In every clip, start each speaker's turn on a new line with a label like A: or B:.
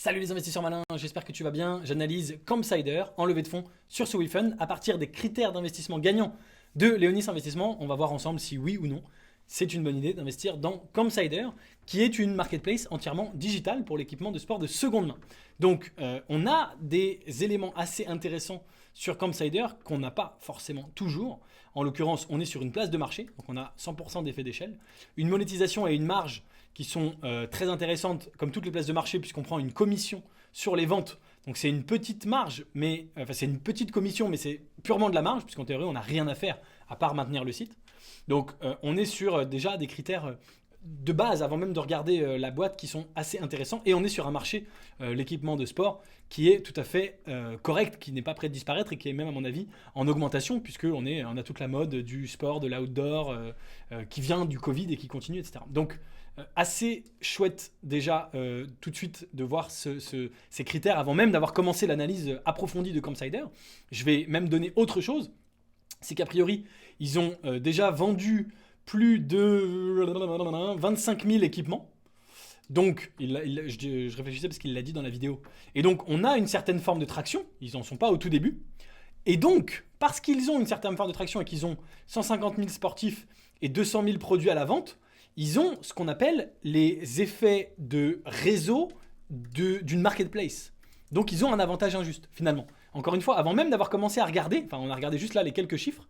A: Salut les investisseurs malins, j'espère que tu vas bien. J'analyse Campsider en levée de fonds sur Swiftfund à partir des critères d'investissement gagnants de Léonis Investissement. On va voir ensemble si oui ou non c'est une bonne idée d'investir dans Campsider, qui est une marketplace entièrement digitale pour l'équipement de sport de seconde main. Donc on a des éléments assez intéressants sur Campsider qu'on n'a pas forcément toujours. En l'occurrence, on est sur une place de marché, donc on a 100% d'effet d'échelle, une monétisation et une marge qui sont très intéressantes comme toutes les places de marché puisqu'on prend une commission sur les ventes. Donc c'est une petite marge, mais c'est une petite commission, mais c'est purement de la marge puisqu'en théorie on n'a rien à faire à part maintenir le site. Donc on est sur déjà des critères de base avant même de regarder la boîte qui sont assez intéressants et on est sur un marché, l'équipement de sport, qui est tout à fait correct, qui n'est pas prêt de disparaître et qui est même à mon avis en augmentation puisqu'on on a toute la mode du sport, de l'outdoor qui vient du Covid et qui continue, etc. Donc assez chouette déjà tout de suite de voir ces critères avant même d'avoir commencé l'analyse approfondie de Campsider. Je vais même donner autre chose, c'est qu'a priori ils ont déjà vendu plus de 25 000 équipements. Donc, je réfléchissais parce qu'il l'a dit dans la vidéo. Et donc, on a une certaine forme de traction. Ils n'en sont pas au tout début. Et donc, parce qu'ils ont une certaine forme de traction et qu'ils ont 150 000 sportifs et 200 000 produits à la vente, ils ont ce qu'on appelle les effets de réseau d'une marketplace. Donc, ils ont un avantage injuste, finalement. Encore une fois, avant même d'avoir commencé à regarder, enfin, on a regardé juste là les quelques chiffres,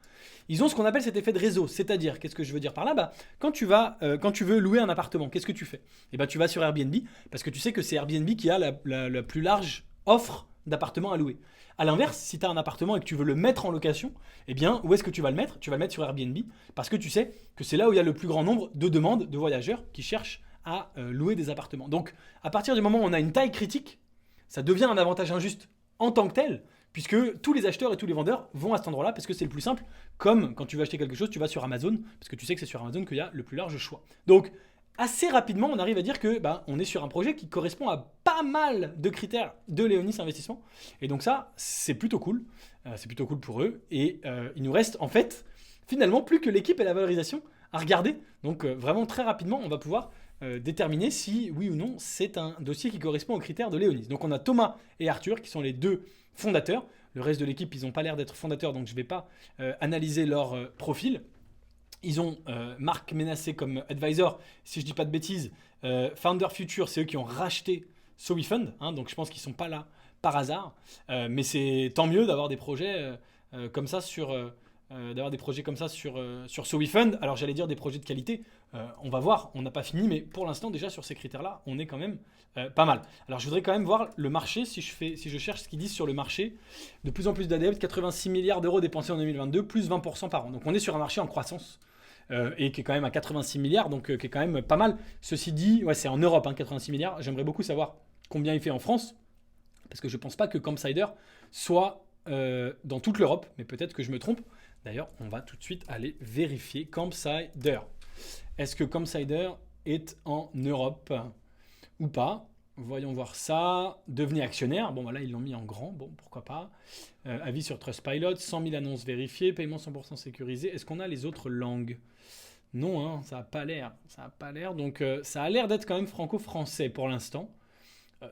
A: ils ont ce qu'on appelle cet effet de réseau. C'est-à-dire, qu'est-ce que je veux dire par là? Quand tu veux louer un appartement, qu'est-ce que tu fais? Tu vas sur Airbnb, parce que tu sais que c'est Airbnb qui a la plus large offre d'appartements à louer. A l'inverse, si tu as un appartement et que tu veux le mettre en location, où est-ce que tu vas le mettre? Tu vas le mettre sur Airbnb, parce que tu sais que c'est là où il y a le plus grand nombre de demandes de voyageurs qui cherchent à louer des appartements. Donc, à partir du moment où on a une taille critique, ça devient un avantage injuste en tant que tel, puisque tous les acheteurs et tous les vendeurs vont à cet endroit-là parce que c'est le plus simple. Comme quand tu veux acheter quelque chose, tu vas sur Amazon parce que tu sais que c'est sur Amazon qu'il y a le plus large choix. Donc, assez rapidement, on arrive à dire que on est sur un projet qui correspond à pas mal de critères de Léonis Investissement. Et donc ça, c'est plutôt cool. C'est plutôt cool pour eux. Et il nous reste en fait finalement plus que l'équipe et la valorisation à regarder. Donc vraiment très rapidement, on va pouvoir déterminer si oui ou non c'est un dossier qui correspond aux critères de Léonis. Donc on a Thomas et Arthur qui sont les deux fondateurs. Le reste de l'équipe, ils n'ont pas l'air d'être fondateurs, donc je ne vais pas analyser leur profil. Ils ont Marc Ménassé comme advisor, si je ne dis pas de bêtises. Founder Future, c'est eux qui ont racheté Sowifund, donc je pense qu'ils ne sont pas là par hasard. Mais c'est tant mieux d'avoir des projets comme ça sur Sowifund. Alors j'allais dire des projets de qualité, on va voir, on n'a pas fini, mais pour l'instant déjà sur ces critères-là, on est quand même pas mal. Alors je voudrais quand même voir le marché, si je cherche ce qu'ils disent sur le marché, de plus en plus d'adeptes, 86 milliards d'euros dépensés en 2022, plus 20% par an. Donc on est sur un marché en croissance. Et qui est quand même à 86 milliards, donc qui est quand même pas mal. Ceci dit, ouais, c'est en Europe, 86 milliards. J'aimerais beaucoup savoir combien il fait en France, parce que je ne pense pas que Campsider soit dans toute l'Europe, mais peut-être que je me trompe. D'ailleurs, on va tout de suite aller vérifier Campsider. Est-ce que Campsider est en Europe ou pas? Voyons voir ça. Devenez actionnaire. Bon, voilà, ils l'ont mis en grand. Bon, pourquoi pas. Avis sur Trustpilot. 100 000 annonces vérifiées. Paiement 100% sécurisé. Est-ce qu'on a les autres langues? Non, ça n'a pas l'air. Ça n'a pas l'air. Donc, ça a l'air d'être quand même franco-français pour l'instant.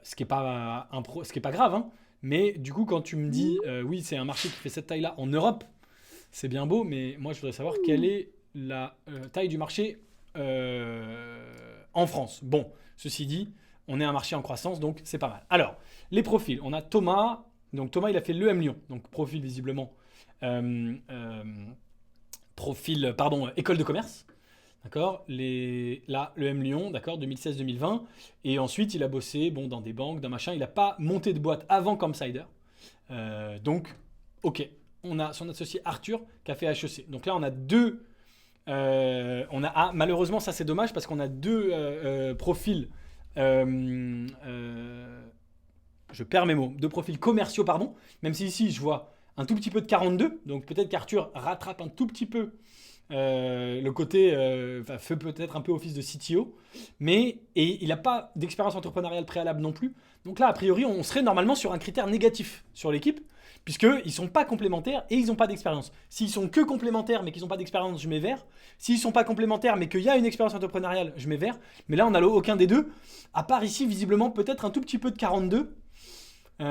A: Ce qui n'est pas, grave. Mais du coup, quand tu me dis, oui, c'est un marché qui fait cette taille-là en Europe, c'est bien beau. Mais moi, je voudrais savoir quelle est la taille du marché en France. Bon, ceci dit, on est un marché en croissance, donc c'est pas mal. Alors, les profils. On a Thomas. Donc Thomas, il a fait l'EM Lyon. Donc profil visiblement. École de commerce. D'accord. Là, l'EM Lyon, d'accord, 2016-2020. Et ensuite, il a bossé dans des banques, dans machin. Il n'a pas monté de boîte avant Campsider. Donc, ok. On a son associé Arthur qui a fait HEC. Donc là, on a deux. Malheureusement, ça c'est dommage parce qu'on a deux profils. Je perds mes mots. Deux profils commerciaux, pardon. Même si ici, je vois un tout petit peu de 42. Donc peut-être qu'Arthur rattrape un tout petit peu Le côté fait peut-être un peu office de CTO, mais et il n'a pas d'expérience entrepreneuriale préalable non plus. Donc là, a priori, on serait normalement sur un critère négatif sur l'équipe, puisqu'ils ne sont pas complémentaires et ils n'ont pas d'expérience. S'ils sont que complémentaires mais qu'ils n'ont pas d'expérience, je mets vert. S'ils ne sont pas complémentaires mais qu'il y a une expérience entrepreneuriale, je mets vert. Mais là, on n'a aucun des deux, à part ici, visiblement, peut-être un tout petit peu de 42. Mais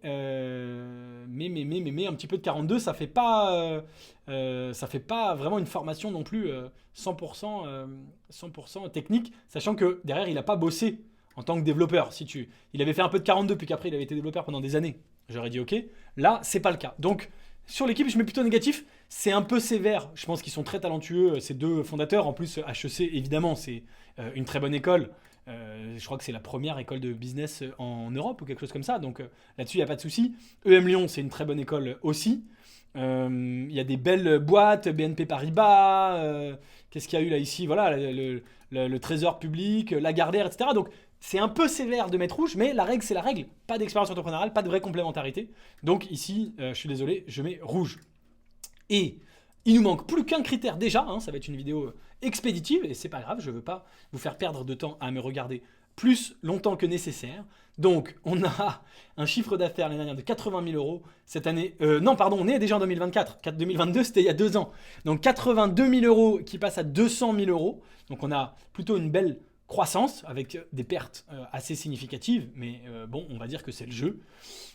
A: un petit peu de 42, ça fait pas vraiment une formation non plus 100%, 100% technique, sachant que derrière il a pas bossé en tant que développeur. Il avait fait un peu de 42 puis qu'après il avait été développeur pendant des années. J'aurais dit ok. Là c'est pas le cas. Donc sur l'équipe je mets plutôt négatif. C'est un peu sévère. Je pense qu'ils sont très talentueux ces deux fondateurs. En plus HEC évidemment c'est une très bonne école. Je crois que c'est la première école de business en Europe ou quelque chose comme ça. Donc là-dessus, il n'y a pas de souci. EM Lyon, c'est une très bonne école aussi. Il y a des belles boîtes, BNP Paribas. Qu'est-ce qu'il y a eu là ici? Voilà, le Trésor public, Lagardère, etc. Donc c'est un peu sévère de mettre rouge, mais la règle, c'est la règle. Pas d'expérience entrepreneuriale, pas de vraie complémentarité. Donc ici, je suis désolé, je mets rouge. Et il nous manque plus qu'un critère déjà, hein, ça va être une vidéo expéditive et c'est pas grave, je veux pas vous faire perdre de temps à me regarder plus longtemps que nécessaire. Donc on a un chiffre d'affaires l'année dernière de 80 000 euros. Cette année, non pardon, on est déjà en 2024. 2022 c'était il y a 2 ans. Donc 82 000 euros qui passent à 200 000 euros. Donc on a plutôt une belle croissance avec des pertes assez significatives, mais bon, on va dire que c'est le jeu.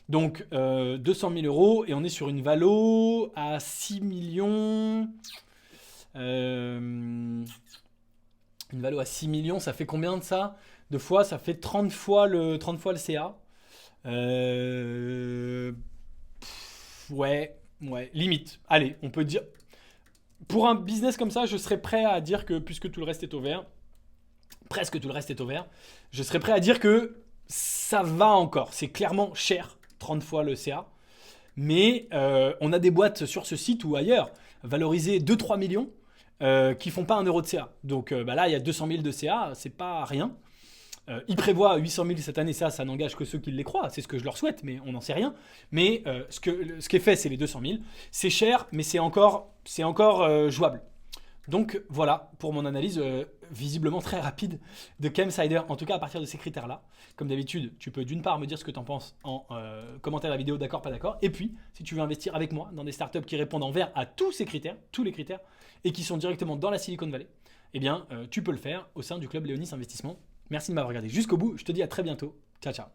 A: Donc 200 000 euros et on est sur une valo à 6 millions. Une valo à 6 millions, ça fait combien de ça? Deux fois, ça fait 30 fois le CA. Ouais, limite. Allez, on peut dire. Pour un business comme ça, je serais prêt à dire que, puisque tout le reste est au vert, presque tout le reste est au vert, je serais prêt à dire que ça va encore. C'est clairement cher, 30 fois le CA. Mais on a des boîtes sur ce site ou ailleurs valorisées 2-3 millions qui font pas 1 euro de CA. Donc là, il y a 200 000 de CA, c'est pas rien. Ils prévoient 800 000 cette année, ça n'engage que ceux qui les croient. C'est ce que je leur souhaite, mais on n'en sait rien. Mais ce qui est fait, c'est les 200 000. C'est cher, mais c'est encore jouable. Donc voilà pour mon analyse visiblement très rapide de ChemSider, en tout cas à partir de ces critères-là. Comme d'habitude, tu peux d'une part me dire ce que tu en penses en commentaire de la vidéo, d'accord, pas d'accord. Et puis, si tu veux investir avec moi dans des startups qui répondent en vert à tous ces critères, tous les critères, et qui sont directement dans la Silicon Valley, eh bien, tu peux le faire au sein du club Léonis Investissement. Merci de m'avoir regardé jusqu'au bout. Je te dis à très bientôt. Ciao, ciao.